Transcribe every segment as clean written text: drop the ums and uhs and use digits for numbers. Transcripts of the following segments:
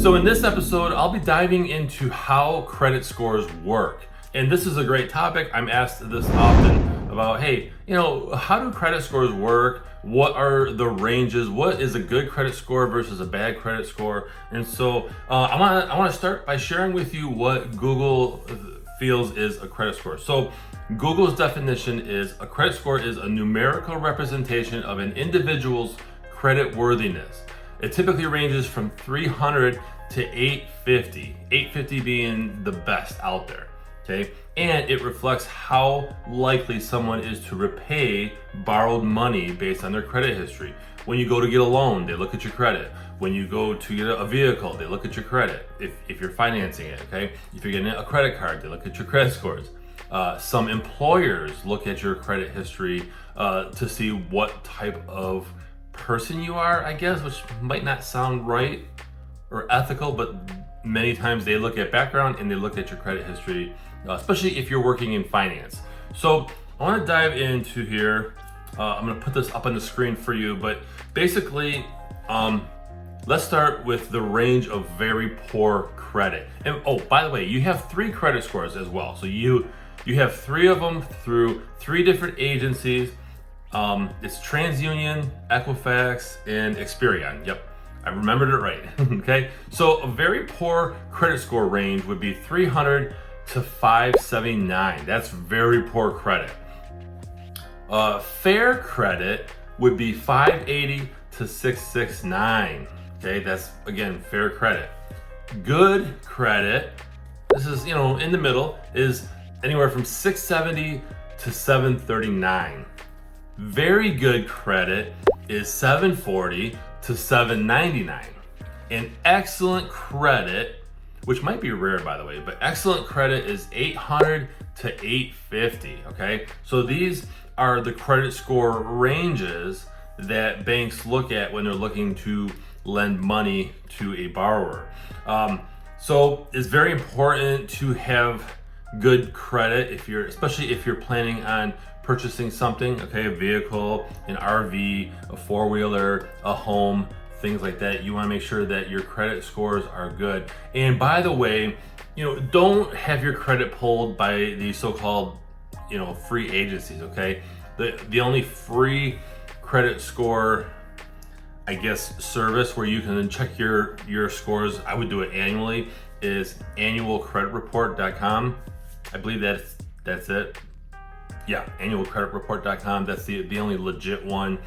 So in this episode, I'll be diving into how credit scores work. And this is a great topic. I'm asked this often about, hey, how do credit scores work? What are the ranges? What is a good credit score versus a bad credit score? And so I want to start by sharing with you what Google feels is a credit score. So Google's definition is a credit score is a numerical representation of an individual's credit worthiness. It typically ranges from 300 to 850, 850 being the best out there, okay? And it reflects how likely someone is to repay borrowed money based on their credit history. When you go to get a loan, they look at your credit. When you go to get a vehicle, they look at your credit, if you're financing it, okay? If you're getting a credit card, they look at your credit scores. Some employers look at your credit history to see what type of person you are, I guess, which might not sound right or ethical, but many times they look at background and they look at your credit history, especially if you're working in finance. So I want to dive into here. I'm going to put this up on the screen for you, but basically, let's start with the range of very poor credit. And oh, by the way, you have 3 credit scores as well. So you have 3 of them through 3 different agencies. It's TransUnion, Equifax, and Experian. Yep, I remembered it right. Okay, so a very poor credit score range would be 300 to 579. That's very poor credit. Fair credit would be 580 to 669. Okay, that's again fair credit. Good credit, this is in the middle, is anywhere from 670 to 739. Very good credit is 740 to 799. And excellent credit, which might be rare by the way, but excellent credit is 800 to 850, okay? So these are the credit score ranges that banks look at when they're looking to lend money to a borrower. So it's very important to have good credit especially if you're planning on purchasing something, okay, a vehicle, an RV, a 4-wheeler, a home, things like that. You want to make sure that your credit scores are good. And by the way, don't have your credit pulled by the so-called, free agencies, okay? The only free credit score, I guess, service where you can check your scores, I would do it annually, is annualcreditreport.com. I believe that's it. Yeah, annualcreditreport.com. That's the only legit one.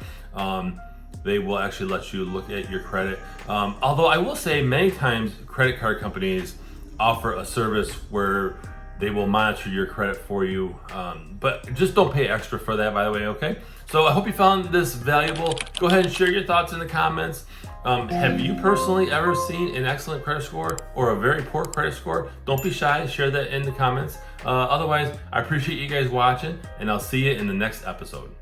They will actually let you look at your credit. Although I will say many times credit card companies offer a service where they will monitor your credit for you. But just don't pay extra for that, by the way, okay? So I hope you found this valuable. Go ahead and share your thoughts in the comments. Have you personally ever seen an excellent credit score or a very poor credit score? Don't be shy, share that in the comments. Otherwise, I appreciate you guys watching, and I'll see you in the next episode.